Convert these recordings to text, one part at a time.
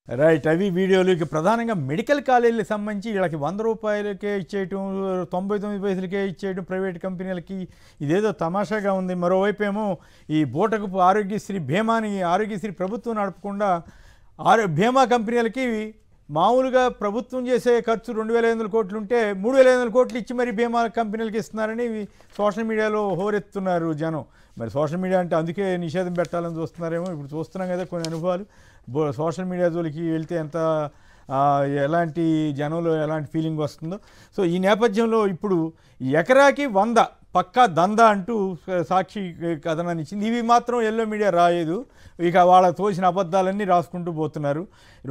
Right. అవి వీడియోలు. ఇక ప్రధానంగా మెడికల్ కాలేజీలకు సంబంధించి వీళ్ళకి ₹100కే ఇచ్చేయటం, 99 పైసలకే ఇచ్చేయడం ప్రైవేట్ కంపెనీలకి ఇదేదో తమాషాగా ఉంది. మరోవైపేమో ఈ బూటకపు ఆరోగ్యశ్రీ బీమాని ఆరోగ్యశ్రీ ప్రభుత్వం నడపకుండా బీమా కంపెనీలకి మామూలుగా ప్రభుత్వం చేసే ఖర్చు 2,500 కోట్లు ఉంటే 3,500 కోట్లు ఇచ్చి మరి బీమా కంపెనీలకి ఇస్తున్నారని సోషల్ మీడియాలో హోరెత్తున్నారు జనం. మరి సోషల్ మీడియా అంటే అందుకే నిషేధం పెట్టాలని చూస్తున్నారేమో. ఇప్పుడు చూస్తున్నాం కదా కొన్ని అనుభవాలు. సోషల్ మీడియా జోలికి వెళ్తే ఎంత ఎలాంటి జనంలో ఎలాంటి ఫీలింగ్ వస్తుందో. సో ఈ నేపథ్యంలో ఇప్పుడు ఎకరాకి 100 పక్కా దందా అంటూ సాక్షి కథనాన్ని ఇచ్చింది. ఇవి మాత్రం ఎల్లో మీడియా రాయదు. ఇక వాళ్ళ తోసిన అబద్ధాలన్నీ రాసుకుంటూ పోతున్నారు.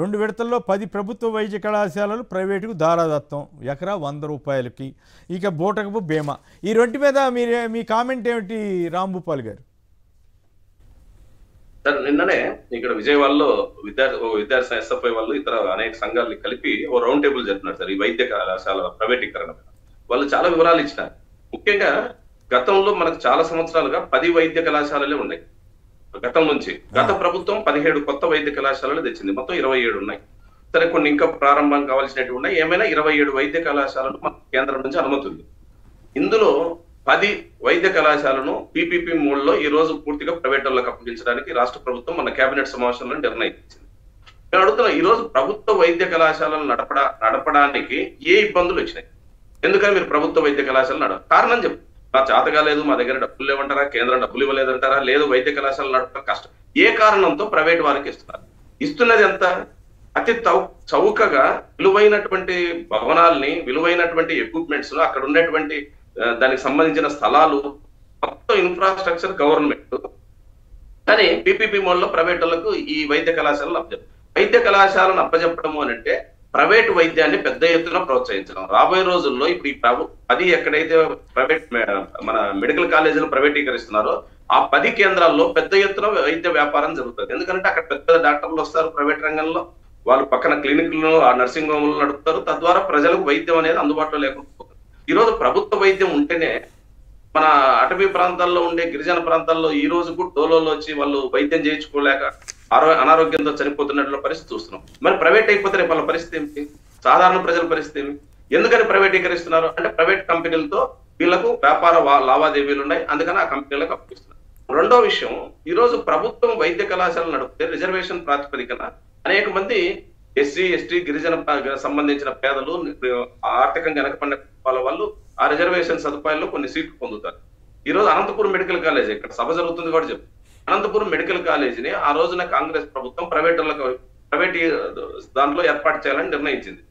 2 విడతల్లో 10 ప్రభుత్వ వైద్య కళాశాలలు ప్రైవేటుకు దారాదత్తం, ఎకరా ₹100కి. ఇక బూటకపు బీమా. ఈ రెంటి మీద మీ కామెంట్ ఏమిటి రాంభూపాల్ గారు? సార్, నిన్ననే ఇక్కడ విజయవాడలో విద్యార్థి ఎస్ఎఫ్ఐ వాళ్ళు ఇతర అనేక సంఘాలని కలిపి ఓ రౌండ్ టేబుల్ జరుపుతున్నారు సార్. ఈ వైద్య కళాశాల ప్రైవేటీకరణ వాళ్ళు చాలా వివరాలు ఇచ్చినారు. ముఖ్యంగా గతంలో మనకు చాలా సంవత్సరాలుగా 10 వైద్య కళాశాలలే ఉన్నాయి. గతం నుంచి గత ప్రభుత్వం 17 కొత్త వైద్య కళాశాలలు తెచ్చింది. మొత్తం 27 ఉన్నాయి. సరే, కొన్ని ఇంకా ప్రారంభం కావాల్సినవి ఉన్నాయి. ఏమైనా 27 వైద్య కళాశాలలు మన కేంద్రం నుంచి అనుమతి ఉంది. ఇందులో 10 వైద్య కళాశాలను పీపీపీ మోడ్లో ఈ రోజు పూర్తిగా ప్రైవేట్ వాళ్ళకి అప్పగించడానికి రాష్ట్ర ప్రభుత్వం మన కేబినెట్ సమావేశంలో నిర్ణయించింది. నేను అడుగుతున్నా, ఈ రోజు ప్రభుత్వ వైద్య కళాశాలను నడపడానికి ఏ ఇబ్బందులు వచ్చినాయి? ఎందుకని మీరు ప్రభుత్వ వైద్య కళాశాలను కారణం చెప్పు. మా చేతగా లేదు, మా దగ్గర డబ్బులు లేవంటారా, కేంద్రం డబ్బులు ఇవ్వలేదంటారా, లేదు వైద్య కళాశాల నడపడం కష్టం, ఏ కారణంతో ప్రైవేట్ వారికి ఇస్తున్నారు? ఇస్తున్నది ఎంత? అతి చౌకగా విలువైనటువంటి భవనాల్ని, విలువైనటువంటి ఎక్విప్మెంట్స్, అక్కడ ఉన్నటువంటి దానికి సంబంధించిన స్థలాలు, మొత్తం ఇన్ఫ్రాస్ట్రక్చర్ గవర్నమెంట్. కానీ పీపీపీ మోడ్లో ప్రైవేట్ వాళ్ళకు ఈ వైద్య కళాశాలను వైద్య కళాశాలను అప్పచెప్పడము అని అంటే ప్రైవేట్ వైద్యాన్ని పెద్ద ఎత్తున ప్రోత్సహించడం. రాబోయే రోజుల్లో ఇప్పుడు ఈ అది ఎక్కడైతే ప్రైవేట్ మన మెడికల్ కాలేజీలు ప్రైవేటీకరిస్తున్నారో ఆ 10 కేంద్రాల్లో పెద్ద ఎత్తున వైద్య వ్యాపారం జరుగుతుంది. ఎందుకంటే అక్కడ పెద్ద డాక్టర్లు వస్తారు ప్రైవేట్ రంగంలో, వాళ్ళు పక్కన క్లినిక్లను, ఆ నర్సింగ్ హోమ్లు నడుపుతారు. తద్వారా ప్రజలకు వైద్యం అనేది అందుబాటులో లేకుండా పోతుంది. ఈ రోజు ప్రభుత్వ వైద్యం ఉంటేనే మన అటవీ ప్రాంతాల్లో ఉండే గిరిజన ప్రాంతాల్లో ఈ రోజు కూడా డోలోలో వచ్చి వాళ్ళు వైద్యం చేయించుకోలేక అనారోగ్యంతో చనిపోతున్నట్లు పరిస్థితి చూస్తున్నాం. మరి ప్రైవేట్ అయిపోతే రేపు వాళ్ళ పరిస్థితి ఏమిటి? సాధారణ ప్రజల పరిస్థితి ఏమి? ఎందుకని ప్రైవేటీకరిస్తున్నారు అంటే ప్రైవేట్ కంపెనీలతో వీళ్ళకు వ్యాపార లావాదేవీలు ఉన్నాయి, అందుకని ఆ కంపెనీలకు అప్పగిస్తున్నారు. రెండో విషయం, ఈ రోజు ప్రభుత్వం వైద్య కళాశాలలు నడిపితే రిజర్వేషన్ ప్రాతిపదికన అనేక మంది ఎస్సీ, ఎస్టీ, గిరిజన సంబంధించిన పేదలు, ఆర్థికంగా వెనకబడిన వాళ్ళు ఆ రిజర్వేషన్ సదుపాయాల్లో కొన్ని సీట్లు పొందుతారు. ఈ రోజు అనంతపురం మెడికల్ కాలేజ్, ఇక్కడ సభ జరుగుతుంది కూడా చెప్పు, అనంతపురం మెడికల్ కాలేజీని ఆ రోజున కాంగ్రెస్ ప్రభుత్వం ప్రైవేట్ దాంట్లో ఏర్పాటు చేయాలని నిర్ణయించింది.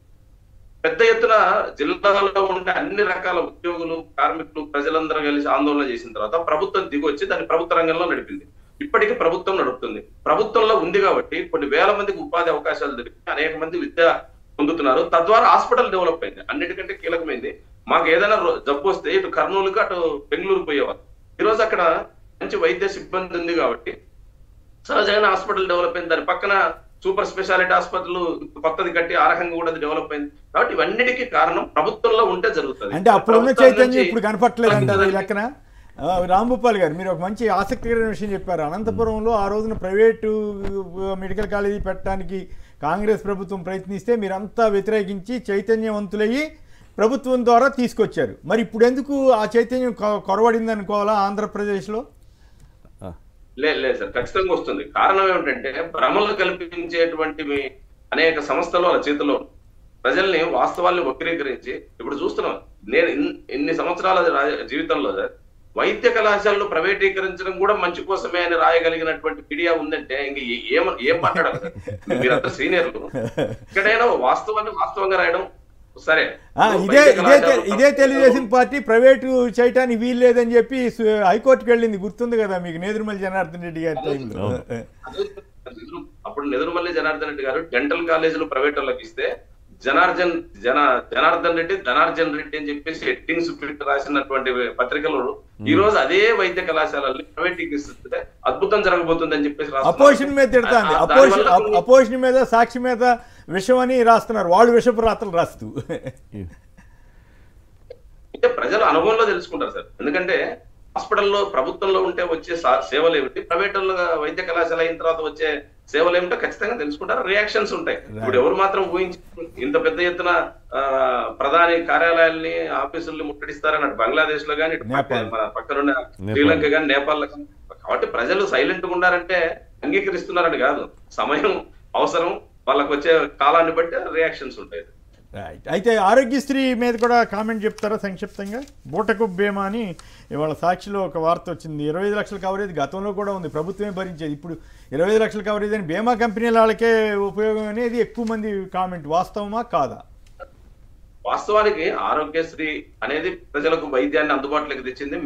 పెద్ద ఎత్తున జిల్లాలో ఉండే అన్ని రకాల ఉద్యోగులు, కార్మికులు, ప్రజలందరూ కలిసి ఆందోళన చేసిన తర్వాత ప్రభుత్వం దిగొచ్చి దాన్ని ప్రభుత్వ రంగంలో నడిపింది. ఇప్పటికీ ప్రభుత్వం నడుపుతుంది. ప్రభుత్వంలో ఉంది కాబట్టి కొన్ని వేల మందికి ఉపాధి అవకాశాలు దొరికి అనేక మంది విద్య పొందుతున్నారు. తద్వారా హాస్పిటల్ డెవలప్ అయింది. అన్నిటికంటే కీలకమైంది, మాకు ఏదైనా జబ్బు వస్తే ఇటు కర్నూలుకి అటు బెంగళూరు పోయేవారు. ఈరోజు అక్కడ మంచి వైద్య సిబ్బంది ఉంది కాబట్టి సహజంగా హాస్పిటల్ డెవలప్ అయింది. దాని పక్కన సూపర్ స్పెషాలిటీ ఆసుపత్రులు కొత్తది కట్టి ఆ రకంగా కూడా డెవలప్ అయింది. కాబట్టి ఇవన్నిటికీ కారణం ప్రభుత్వంలో ఉంటే జరుగుతుంది. అంటే అప్పుడున్న చైతన్యం ఇప్పుడు కనపట్లేదు అంటారు ఈ లెక్కన. రాంభూపాల్ గారు, మీరు ఒక మంచి ఆసక్తికరమైన విషయం చెప్పారు. అనంతపురంలో ఆ రోజున ప్రైవేటు మెడికల్ కాలేజీ పెట్టడానికి కాంగ్రెస్ ప్రభుత్వం ప్రయత్నిస్తే మీరంతా వ్యతిరేకించి చైతన్యవంతులయ్యి ప్రభుత్వం ద్వారా తీసుకొచ్చారు. మరి ఇప్పుడు ఎందుకు ఆ చైతన్యం కొరవడింది అనుకోవాలా ఆంధ్రప్రదేశ్లో? లేదు సార్, ఖచ్చితంగా వస్తుంది. కారణం ఏమిటంటే భ్రమలు కల్పించేటువంటి అనేక సంస్థలు వాళ్ళ చేతిలో ప్రజల్ని వాస్తవాల్ని వక్రీకరించి ఇప్పుడు చూస్తున్నాం. నేను ఇన్ని సంవత్సరాల జీవితంలో వైద్య కళాశాలను ప్రైవేటీకరించడం కూడా మంచి కోసమే అని రాయగలిగినటువంటి మీడియా ఉందంటే ఇంక ఏం మాట్లాడాలి? మీరంతా సీనియర్లు, ఎక్కడైనా వాస్తవాన్ని వాస్తవంగా రాయడం సరే. ఇదే తెలుగుదేశం పార్టీ ప్రైవేటు చేయటానికి వీలు లేదని చెప్పి హైకోర్టుకి వెళ్ళింది, గుర్తుంది కదా మీకు, నెదురుమల్లి జనార్దన్ రెడ్డి గారి టైంలో. అప్పుడు నెదురుమల్లి జనార్దన్ రెడ్డి గారు డెంటల్ కాలేజీలు ప్రైవేట్ వాళ్ళకి ఇస్తే జనార్దన్ రెడ్డి ధనార్జన్ రెడ్డి అని చెప్పేసి హెడ్డింగ్స్ రాసినటువంటి పత్రికలు ఈ రోజు అదే వైద్య కళాశాలని ప్రైవేటీకరిస్తే అద్భుతం జరగబోతుంది అని చెప్పేసి అపోజిషన్ మీద తిడతాంది. అపోజిషన్ మీద, సాక్షి మీద విషం అని రాస్తున్నారు వాళ్ళు, విషపు రాతలు రాస్తూ. ప్రజలు అనుభవంలో తెలుసుకుంటారు సార్. ఎందుకంటే హాస్పిటల్లో ప్రభుత్వంలో ఉంటే వచ్చే సేవలు ఏమిటి, ప్రైవేట్ వైద్య కళాశాల అయిన తర్వాత వచ్చే సేవలు ఏమిటో ఖచ్చితంగా తెలుసుకుంటారు. రియాక్షన్స్ ఉంటాయి. ఇప్పుడు ఎవరు మాత్రం ఊహించి ఇంత పెద్ద ఎత్తున ప్రధాని కార్యాలయాల్ని ఆఫీసుల్ని ముట్టడిస్తారన్నట్టు బంగ్లాదేశ్ లో కానీ మన పక్కనున్న శ్రీలంక కానీ నేపాల్ కానీ. కాబట్టి ప్రజలు సైలెంట్ గా ఉన్నారంటే అంగీకరిస్తున్నారని కాదు, సమయం అవసరం, వాళ్ళకు వచ్చే కాలాన్ని బట్టి రియాక్షన్స్ ఉంటాయి. రైట్. అయితే ఆరోగ్యశ్రీ మీద కూడా కామెంట్ చెప్తారా సంక్షిప్తంగా? బూటకు బీమా అని ఇవాళ సాక్షిలో ఒక వార్త వచ్చింది. 25 లక్షల కవరేజ్ గతంలో కూడా ఉంది, ప్రభుత్వమే భరించేది. ఇప్పుడు 25 లక్షల కవరేజ్ అని బీమా కంపెనీల వాళ్ళకే ఉపయోగం అనేది ఎక్కువ మంది కామెంట్. వాస్తవమా కాదా? వాస్తవానికి ఆరోగ్యశ్రీ అనేది ప్రజలకు వైద్యాన్ని అందుబాటులోకి తెచ్చింది,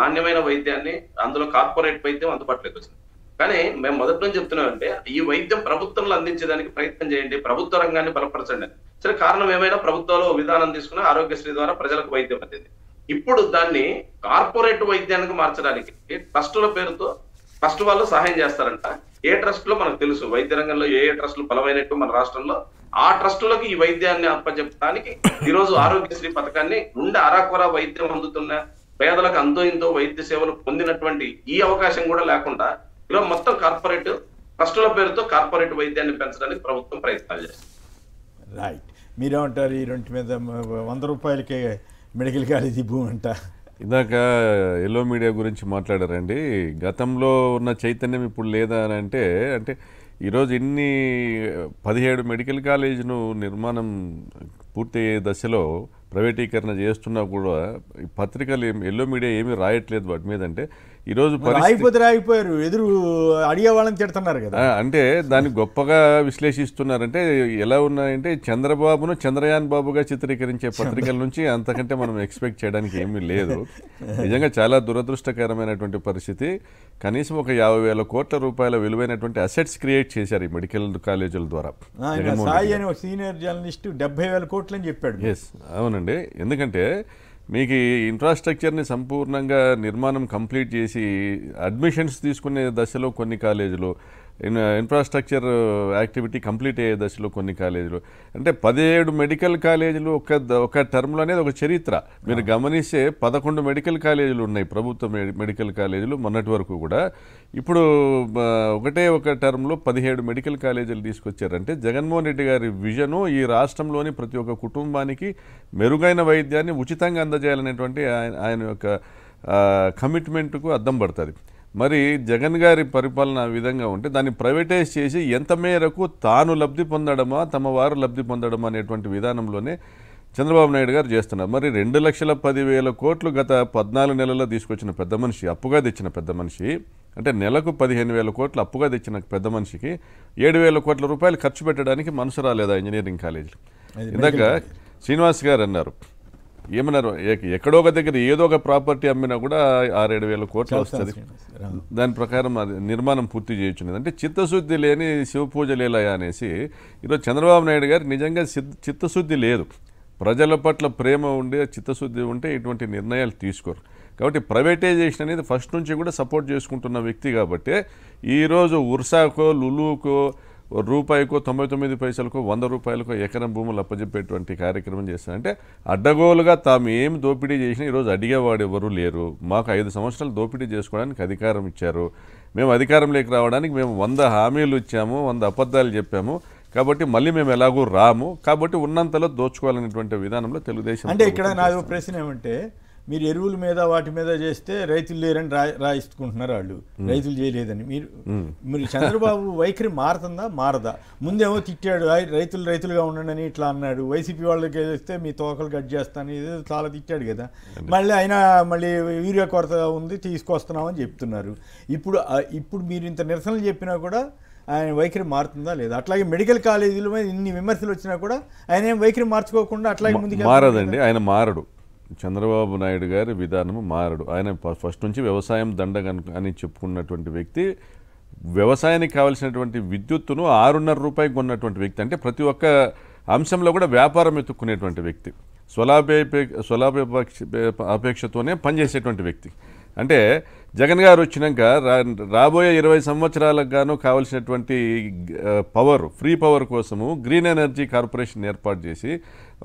నాణ్యమైన వైద్యాన్ని, అందులో కార్పొరేట్ వైద్యం అందుబాటులోకి వచ్చింది. కానీ మేము మొదటి నుంచి చెప్తున్నామంటే ఈ వైద్యం ప్రభుత్వంలో అందించడానికి ప్రయత్నం చేయండి, ప్రభుత్వ రంగాన్ని బలపరచండి. సరే, కారణం ఏమైనా ప్రభుత్వంలో విధానం తీసుకుని ఆరోగ్యశ్రీ ద్వారా ప్రజలకు వైద్యం అందింది. ఇప్పుడు దాన్ని కార్పొరేట్ వైద్యానికి మార్చడానికి ట్రస్టుల పేరుతో ట్రస్ట్ వాళ్ళు సహాయం చేస్తారంట. ఏ ట్రస్ట్ లో మనకు తెలుసు, వైద్య రంగంలో ఏ ట్రస్టులు బలమైనట్టు మన రాష్ట్రంలో, ఆ ట్రస్టులకు ఈ వైద్యాన్ని అప్పచెప్పడానికి ఈరోజు ఆరోగ్యశ్రీ పథకాన్ని ఉండే అరాకొర వైద్యం అందుతున్న పేదలకు అంతో ఇంతో వైద్య సేవలు పొందినటువంటి ఈ అవకాశం కూడా లేకుండా ఈరోజు మొత్తం కార్పొరేట్ ట్రస్టుల పేరుతో కార్పొరేట్ వైద్యాన్ని పెంచడానికి ప్రభుత్వం ప్రయత్నాలు చేస్తుంది. రైట్. మీరేమంటారు ఈ రెంటి మీద? 100 రూపాయలకే మెడికల్ కాలేజీ భూమి అంట. ఇందాక ఎల్లో మీడియా గురించి మాట్లాడారండి. గతంలో ఉన్న చైతన్యం ఇప్పుడు లేదా అని అంటే ఈరోజు 17 మెడికల్ కాలేజీను నిర్మాణం పూర్తయ్యే దశలో ప్రైవేటీకరణ చేస్తున్నా కూడా ఈ పత్రికలు ఎల్లో మీడియా ఏమీ రాయట్లేదు వాటి మీద. అంటే ఈరోజు రాయిపోయారు, ఎదురు అడిగే వాళ్ళని తిడుతున్నారు కదా. అంటే దాన్ని గొప్పగా విశ్లేషిస్తున్నారంటే ఎలా ఉన్నాయంటే చంద్రబాబును చంద్రయాన్ బాబుగా చిత్రీకరించే పత్రికల నుంచి అంతకంటే మనం ఎక్స్పెక్ట్ చేయడానికి ఏమీ లేదు. నిజంగా చాలా దురదృష్టకరమైనటువంటి పరిస్థితి. కనీసం ఒక 50,000 కోట్ల రూపాయల విలువైనటువంటి అసెట్స్ క్రియేట్ చేశారు ఈ మెడికల్ కాలేజీల ద్వారా. సీనియర్ జర్నలిస్ట్ 70,000 కోట్లు అని చెప్పాడు. ఎస్, అవునండి. ఎందుకంటే మీకు ఈ ఇన్ఫ్రాస్ట్రక్చర్ని సంపూర్ణంగా నిర్మాణం కంప్లీట్ చేసి అడ్మిషన్స్ తీసుకునే దశలో కొన్ని కాలేజీలు, ఇన్ఫ్రాస్ట్రక్చర్ యాక్టివిటీ కంప్లీట్ అయ్యే దశలో కొన్ని కాలేజీలు, అంటే 17 మెడికల్ కాలేజీలు ఒక టర్మ్లో అనేది ఒక చరిత్ర. మీరు గమనిస్తే 11 మెడికల్ కాలేజీలు ఉన్నాయి, ప్రభుత్వ మెడికల్ కాలేజీలు మొన్నటి వరకు కూడా. ఇప్పుడు ఒక టర్మ్లో 17 మెడికల్ కాలేజీలు తీసుకొచ్చారంటే జగన్మోహన్ రెడ్డి గారి విజను ఈ రాష్ట్రంలోని ప్రతి ఒక్క కుటుంబానికి మెరుగైన వైద్యాన్ని ఉచితంగా అందజేయాలనేటువంటి ఆయన యొక్క కమిట్మెంట్కు అద్దం పడుతుంది. మరి జగన్ గారి పరిపాలన ఆ విధంగా ఉంటే దాన్ని ప్రైవేటైజ్ చేసి ఎంత మేరకు తాను లబ్ధి పొందడమా తమ వారు లబ్ధి పొందడమా అనేటువంటి విధానంలోనే చంద్రబాబు నాయుడు గారు చేస్తున్నారు. మరి 2,10,000 కోట్లు గత 14 నెలల్లో తీసుకొచ్చిన పెద్ద మనిషి, అప్పుగా తెచ్చిన పెద్ద మనిషి, అంటే నెలకు 15,000 కోట్లు అప్పుగా తెచ్చిన పెద్ద మనిషికి 7,000 కోట్ల రూపాయలు ఖర్చు పెట్టడానికి మనసు రాలేదా ఇంజనీరింగ్ కాలేజీలు? ఇందాక శ్రీనివాస్ గారు అన్నారు, ఏమన్నారు, ఎక్కడో ఒక దగ్గర ఏదో ఒక ప్రాపర్టీ అమ్మినా కూడా 6-7 కోట్లు వస్తుంది, దాని ప్రకారం అది నిర్మాణం పూర్తి చేయొచ్చున్నది. అంటే చిత్తశుద్ధి లేని శివపూజ లేలయా అనేసి ఈరోజు చంద్రబాబు నాయుడు గారు నిజంగా చిత్తశుద్ధి లేదు. ప్రజల పట్ల ప్రేమ ఉండే చిత్తశుద్ధి ఉంటే ఇటువంటి నిర్ణయాలు తీసుకోరు. కాబట్టి ప్రైవేటైజేషన్ అనేది ఫస్ట్ నుంచి కూడా సపోర్ట్ చేసుకుంటున్న వ్యక్తి కాబట్టి ఈరోజు ఉర్సాకో లులుకో రూపాయికో 99 పైసలకో 100 రూపాయలకో ఎకరం భూములు అప్పచెప్పేటువంటి కార్యక్రమం చేస్తారు. అంటే అడ్డగోలుగా తాము ఏం దోపిడీ చేసినా ఈరోజు అడిగేవాడు ఎవరు లేరు. మాకు 5 సంవత్సరాలు దోపిడీ చేసుకోవడానికి అధికారం ఇచ్చారు, మేము అధికారంలోకి రావడానికి మేము 100 హామీలు ఇచ్చాము, 100 అబద్ధాలు చెప్పాము, కాబట్టి మళ్ళీ మేము ఎలాగూ రాము, కాబట్టి ఉన్నంతలో దోచుకోవాలనేటువంటి విధానంలో తెలుగుదేశం. అంటే ఇక్కడ నా ప్రశ్న ఏమంటే, మీరు ఎరువుల మీద వాటి మీద చేస్తే రైతులు లేరని రాయిస్తుకుంటున్నారు వాళ్ళు, రైతులు చేయలేదని. మీరు చంద్రబాబు వైఖరి మారుతుందా మారదా? ముందేమో తిట్టాడు, రైతులుగా ఉండండి ఇట్లా అన్నాడు, వైసీపీ వాళ్ళకి చేస్తే మీ తోకలు కట్ చేస్తాను ఏదో చాలా తిట్టాడు కదా. మళ్ళీ యూరియా కొరత ఉంది తీసుకొస్తున్నామని చెప్తున్నారు. ఇప్పుడు మీరు ఇంత నిరసనలు చెప్పినా కూడా ఆయన వైఖరి మారుతుందా లేదా? అట్లాగే మెడికల్ కాలేజీల మీద ఇన్ని విమర్శలు వచ్చినా కూడా ఆయన ఏం వైఖరి మార్చుకోకుండా అట్లాగే ముందుకు మారదండి. ఆయన మారడు, చంద్రబాబు నాయుడు గారి విధానము మారడు. ఆయన ఫస్ట్ నుంచి వ్యవసాయం దండగ అని చెప్పుకున్నటువంటి వ్యక్తి, వ్యవసాయానికి కావాల్సినటువంటి విద్యుత్తును 6.5 రూపాయలు కొన్నటువంటి వ్యక్తి. అంటే ప్రతి ఒక్క అంశంలో కూడా వ్యాపారం ఎత్తుక్కునేటువంటి వ్యక్తి, స్వలాభాపేక్షతోనే పనిచేసేటువంటి వ్యక్తి. అంటే జగన్ గారు వచ్చినాక రాబోయే 20 సంవత్సరాలకు గాను కావలసినటువంటి పవర్, ఫ్రీ పవర్ కోసము గ్రీన్ ఎనర్జీ కార్పొరేషన్ ఏర్పాటు చేసి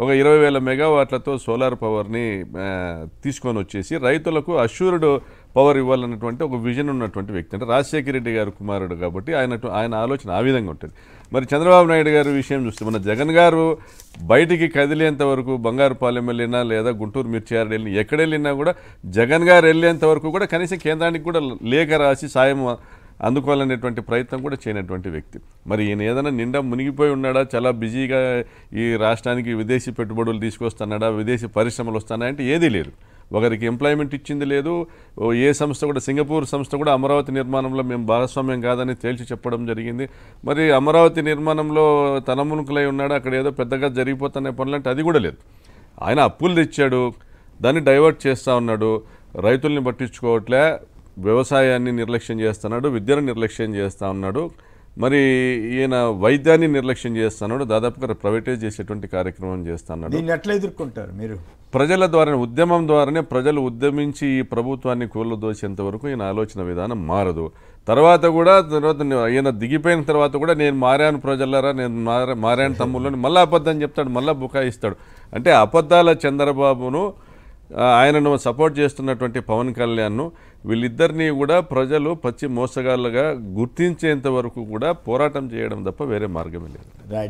ఒక 20,000 మెగావాట్లతో సోలార్ పవర్ని తీసుకొని వచ్చేసి రైతులకు అష్యూర్డ్ పవర్ ఇవ్వాలన్నటువంటి ఒక విజన్ ఉన్నటువంటి వ్యక్తి. అంటే రాజశేఖర రెడ్డి గారు కుమారుడు కాబట్టి ఆయన ఆలోచన ఆ విధంగా ఉంటుంది. మరి చంద్రబాబు నాయుడు గారి విషయం చూస్తే మన జగన్ గారు బయటికి కదిలేంత వరకు బంగారుపాలెం వెళ్ళినా లేదా గుంటూరు మిర్చియార్డ్ వెళ్ళినా ఎక్కడ వెళ్ళినా కూడా జగన్ గారు వెళ్ళేంత వరకు కూడా కనీసం కేంద్రానికి కూడా లేఖ రాసి సాయం అందుకోవాలనేటువంటి ప్రయత్నం కూడా చేయనటువంటి వ్యక్తి. మరి ఈయన ఏదైనా నిండా మునిగిపోయి ఉన్నాడా, చాలా బిజీగా ఈ రాష్ట్రానికి విదేశీ పెట్టుబడులు తీసుకొస్తున్నాడా, విదేశీ పరిశ్రమలు వస్తున్నాయా అంటే ఏదీ లేదు. ఒకరికి ఎంప్లాయ్మెంట్ ఇచ్చింది లేదు. ఏ సంస్థ కూడా, సింగపూర్ సంస్థ కూడా అమరావతి నిర్మాణంలో మేము భాగస్వామ్యం కాదని తేల్చి చెప్పడం జరిగింది. మరి అమరావతి నిర్మాణంలో తనమునుకులై ఉన్నాడు, అక్కడ ఏదో పెద్దగా జరిగిపోతున్న పనులంటే అది కూడా లేదు. ఆయన అప్పులు తెచ్చాడు, దాన్ని డైవర్ట్ చేస్తూ ఉన్నాడు, రైతుల్ని పట్టించుకోవట్లే, వ్యవసాయాన్ని నిర్లక్ష్యం చేస్తున్నాడు, విద్యను నిర్లక్ష్యం చేస్తూ ఉన్నాడు, మరి ఈయన వైద్యాన్ని నిర్లక్ష్యం చేస్తున్నాడు, దాదాపుగా ప్రైవేటైజ్ చేసేటువంటి కార్యక్రమం చేస్తున్నాడు. దీన్ని ఎట్లా ఎదుర్కొంటారు మీరు? ప్రజల ద్వారానే, ఉద్యమం ద్వారానే ప్రజలు ఉద్యమించి ఈ ప్రభుత్వాన్ని కూలదోసేంత వరకు ఈయన ఆలోచన విధానం మారదు. తర్వాత ఈయన దిగిపోయిన తర్వాత కూడా నేను మారాను ప్రజలరా, నేను మారాను తమ్ముళ్ళని మళ్ళీ అబద్ధం చెప్తాడు, మళ్ళీ బుకాయిస్తాడు. అంటే అబద్ధాల చంద్రబాబును, ఆయనను సపోర్ట్ చేస్తున్నటువంటి పవన్ కళ్యాణ్ను, వీళ్ళిద్దరినీ కూడా ప్రజలు పచ్చి మోసగాళ్ళుగా గుర్తించేంత వరకు కూడా పోరాటం చేయడం తప్ప వేరే మార్గమే లేదు. రైట్.